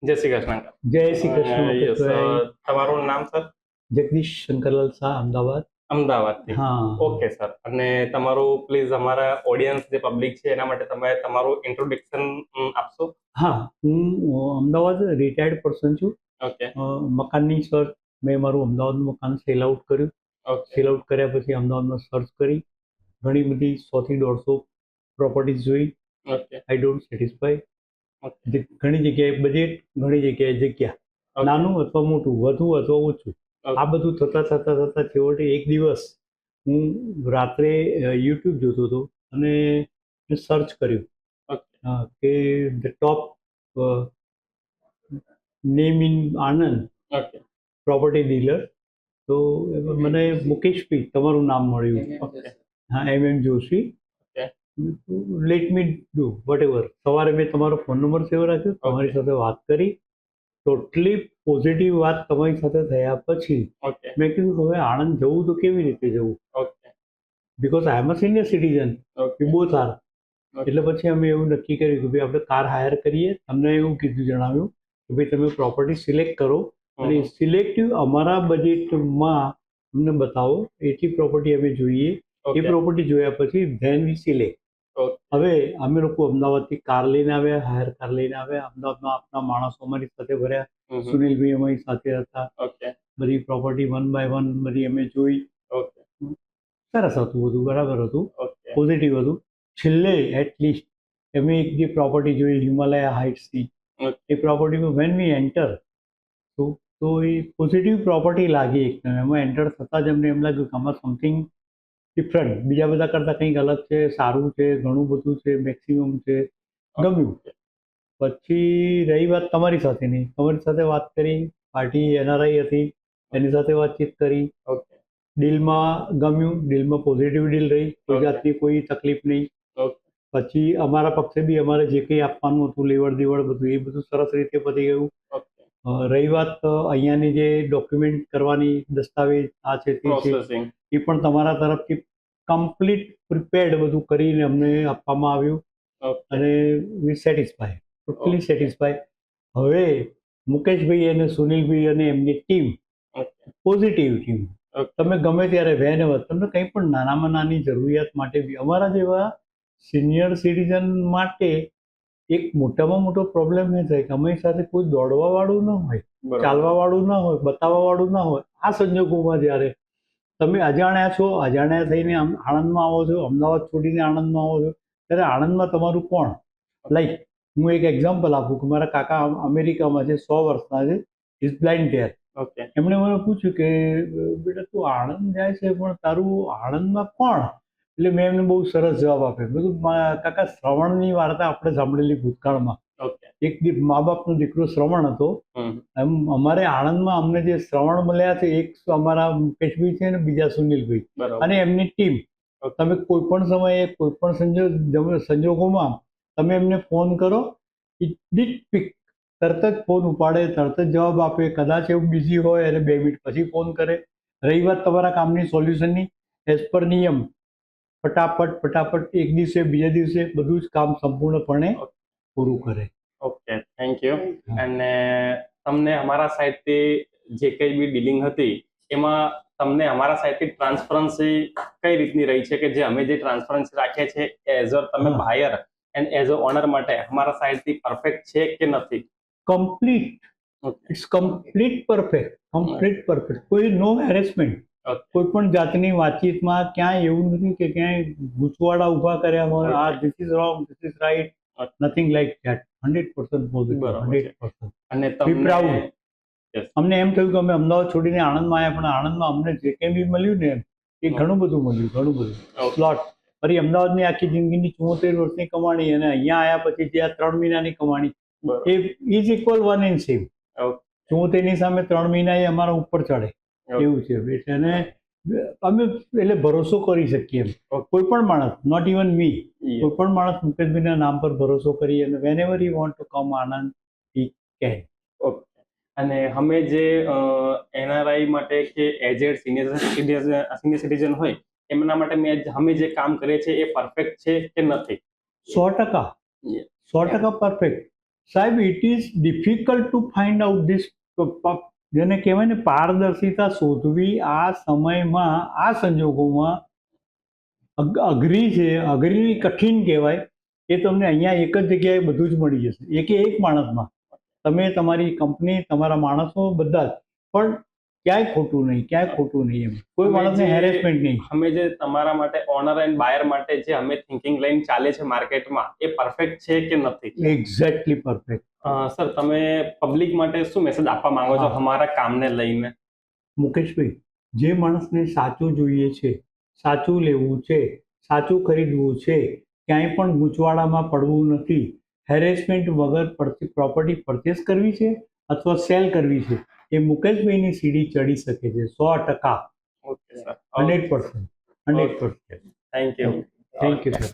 જય શ્રી કૃષ્ણ અંકલ. જય શ્રી કૃષ્ણ યસ, મુકેશભાઈ. તમારું નામ સર? જગદીશ શંકરલાલ શાહ, અમદાવાદ. અમદાવાદથી. હા. Okay sir. અને તમારું પ્લીઝ અમારા ઓડિયન્સ જે પબ્લિક છે એના માટે તમે તમારું ઇન્ટ્રોડક્શન આપશો? હા, હું અમદાવાદ રિટાયર્ડ પર્સન છું. ઓકે. મકાનની સર્ચ મેં મારું અમદાવાદનું મકાન સેલ આઉટ કર્યું. ઓકે. સેલ આઉટ કર્યા પછી અમદાવાદમાં સર્ચ કરી ઘણી બધી 100 થી 150 પ્રોપર્ટીઝ જોઈ. Okay. I don't satisfy. Okay. ઘણી જગ્યાએ બજેટ, ઘણી જગ્યાએ જગ્યા, ઓકે. નાનું અથવા મોટું, વધુ અથવા ઓછું, આ બધું થતા છેવટે એક દિવસ હું રાત્રે યુટ્યુબ જોતો હતો અને સર્ચ કર્યું ઓકે. કે the top name in Anand okay. Property dealer. તો એમાં મને મુકેશભાઈ તમારું નામ મળ્યું. ઓકે. હા, MM Joshi. Okay. Let me do વટ એવર. સવારે મેં તમારો ફોન નંબર સેવ રાખ્યો, તમારી સાથે વાત કરી. ટોટલી પોઝિટિવ વાત તમારી સાથે થયા પછી ઓકે. મેં કીધું હવે આણંદ જવું તો કેવી રીતે જવું, okay. Because I am a senior citizen. Okay. એ બોથ આર. ઓકે. એટલે પછી અમે એવું નક્કી કર્યું કે ભાઈ આપણે કાર હાયર કરીએ. અમને એવું જણાવ્યું કે ભાઈ તમે પ્રોપર્ટી સિલેક્ટ કરો અને સિલેક્ટિવ અમારા બજેટમાં અમને બતાવો. એટલી પ્રોપર્ટી અમે જોઈએ. એ ઓકે. પ્રોપર્ટી જોયા પછી ધેન વી સિલેક્ટ. ઓકે. હવે અમે લોકો અમદાવાદથી કાર લઈને આવ્યા, હાયર કાર લઈને આવ્યા. અમદાવાદમાં આપણા માણસો અમારી સાથે ભર્યા. સુનિલભાઈ અમારી સાથે હતા. ઓકે. બધી પ્રોપર્ટી વન બાય વન બધી અમે જોઈ. ઓકે. સરસ હતું, બધું બરાબર હતું, ઓકે. પોઝિટિવ હતું. છેલ્લે એટલીસ્ટ અમે એક જે પ્રોપર્ટી જોઈ હિમાલયા હાઇટ્સની, એ પ્રોપર્ટીમાં વેન વી એન્ટર તો એ પોઝિટિવ પ્રોપર્ટી લાગી એકદમ. એમાં એન્ટર થતાં જ અમને એમ લાગ્યું કે આમાં સમથિંગ ડિફરન્ટ, બીજા બધા કરતાં કંઈક અલગ છે, સારું છે, ઘણું બધું છે, મેક્સિમમ છે, ગમ્યું. પછી રહી વાત તમારી સાથેની, તમારી સાથે વાત કરી. પાર્ટી NRI હતી, એની સાથે વાતચીત કરી. ઓકે. ડીલમાં ગમ્યું, ડીલમાં પોઝિટિવ ડીલ રહી, કોઈ જાતની કોઈ તકલીફ નહીં. ઓકે. પછી અમારા પક્ષે બી અમારે જે કંઈ આપવાનું હતું, લેવડ દેવડ બધું, એ બધું સરસ રીતે પતી ગયું. ઓકે. રહી વાત અહીંયાની જે ડોક્યુમેન્ટ કરવાની, દસ્તાવેજ આ છે તે છે, પ્રોસેસિંગ. એ પણ તમારા તરફથી કમ્પ્લીટ પ્રિપેર્ડ બધું કરીને અમને આપવામાં આવ્યું. ઓકે. અને વી સેટિસ્ફાય, ટોટલી સેટિસ્ફાય. હવે મુકેશભાઈ અને સુનિલભાઈ અને એમની team, okay. Positive team. Okay. તમે ગમે ત્યારે વહેનવર તમને કંઈ પણ નાનામાં નાની જરૂરિયાત માટે બી અમારા જેવા સિનિયર સિટીઝન માટે એક મોટામાં મોટો પ્રોબ્લેમ એ થાય કે અમારી સાથે કોઈ દોડવા વાળું ન હોય, બરાબર. ચાલવા વાળું ન હોય, બતાવવા વાળું ન હોય. આ સંજોગોમાં જ્યારે તમે અજાણ્યા છો, અજાણ્યા થઈને આણંદમાં આવો છો, અમદાવાદ છોડીને આણંદમાં આવો છો, ત્યારે આણંદમાં તમારું કોણ? લાઈક હું એક એક્ઝામ્પલ આપું કે મારા કાકા અમેરિકામાં છે, 100 વર્ષના છે, ઇઝ બ્લાઇન્ડ ધેર. ઓકે. એમણે મને પૂછ્યું કે બેટા તું આણંદ જાય છે પણ તારું આણંદમાં કોણ? એટલે મેં એમને બહુ સરસ જવાબ આપ્યો. મેં કીધું કાકા, શ્રવણની વાર્તા આપણે સાંભળેલી ભૂતકાળમાં. ઓકે. એક મા બાપનો દીકરો શ્રવણ હતો. હમ. એમ અમારે આણંદમાં અમને જે શ્રવણ મળ્યા છે, એક અમારા મુકેશભાઈ છે અને બીજા સુનિલભાઈ બરાબર. અને એમની ટીમ. ઓકે. તમે કોઈ પણ સમયે કોઈ પણ સંજોગોમાં તમે એમને ફોન કરો, ઇટ ડીડ પિક. તરત જ ફોન ઉપાડે, તરત જ જવાબ આપે. કદાચ એવું બિઝી હોય અને 2 મિનિટ પછી ફોન કરે. રહી વાત તમારા કામની સોલ્યુશનની, એઝ પર નિયમ ફટાફટ એક દિવસે બીજા દિવસે બધું જ કામ સંપૂર્ણપણે પૂરું કરે. Okay, thank you. અને તમને અમારા સાઈડથી જે કંઈ બી ડીલિંગ હતી એમાં તમને અમારા સાઈડથી ટ્રાન્સપરન્સી કઈ રીતની રહી છે કે જે અમે જે ટ્રાન્સપરન્સી રાખીએ છીએ એઝ અ તમે buyer and as a owner માટે અમારા સાઈડથી પરફેક્ટ છે કે નથી? Complete, it's complete perfect, complete perfect. કોઈ નો હેરેસમેન્ટ, કોઈ પણ જાતની વાતચીતમાં ક્યાંય એવું નથી કે ક્યાંય ગૂંચવાડા ઊભા કર્યા હોય, આ this is wrong, this is right, nothing like that. 100% positive, 100%. અને બી પ્રાઉડ. Yes. અમને એમ થયું કે અમે અમદાવાદ છોડીને આણંદમાં આવ્યા, પણ આણંદમાં અમને જે કંઈ બી મળ્યું ને એ ઘણું બધું મળ્યું, ઘણું બધું. સ્લોટ ફરી અમદાવાદની આખી જિંદગીની 74 વર્ષની કમાણી અને અહીંયા આવ્યા પછી જે આ 3 મહિનાની કમાણી, એ is equal one and same. 74ની સામે 3 મહિના એ અમારા ઉપર ચડે એવું છે. અને અમે એટલે ભરોસો કરી શકીએ એમ. કોઈ પણ માણસ, નોટ ઇવન મી, કોઈ પણ માણસ મુકેશભાઈના નામ પર ભરોસો કરી અને whenever he want to come Anand he can. Okay. અને અમે જે NRI માટે કે એજેડ સિનિયર સિટીઝન હોય એમના માટે અમે જે કામ કરીએ છીએ એ પરફેક્ટ છે કે નથી? 100%, 100% પરફેક્ટ. સાહેબ it is difficult to find out this, જેને કહેવાય ને પારદર્શિતા શોધવી આ સમયમાં, આ સંજોગોમાં અઘરી છે. અઘરી કઠિન કહેવાય. એ તમને અહીંયા એક જ જગ્યાએ બધું જ મળી જશે, એક માણસમાં. તમે તમારી કંપની, તમારા માણસો બધા જ, પણ ક્યાંય ખોટું નહીં એમ. કોઈ માણસને હેરેસમેન્ટ નહીં. અમે જે તમારા માટે ઓનર એન્ડ બાયર માટે જે અમે થિંકિંગ લઈને ચાલે છે માર્કેટમાં, એ પરફેક્ટ છે કે નથી? Exactly perfect. સર, તમે પબ્લિક માટે શું મેસેજ આપવા માંગો છો અમારા કામને લઈને? મુકેશભાઈ, જે માણસને સાચું જોઈએ છે, સાચું લેવું છે, સાચું ખરીદવું છે, ક્યાંય પણ ગૂંચવાડામાં પડવું નથી, હેરેસમેન્ટ વગર પ્રોપર્ટી પરચેસ કરવી છે અથવા સેલ કરવી છે, એ મુકેશભાઈની સીડી ચડી શકે છે 100%. Okay sir, 100%. Thank you. Thank you sir.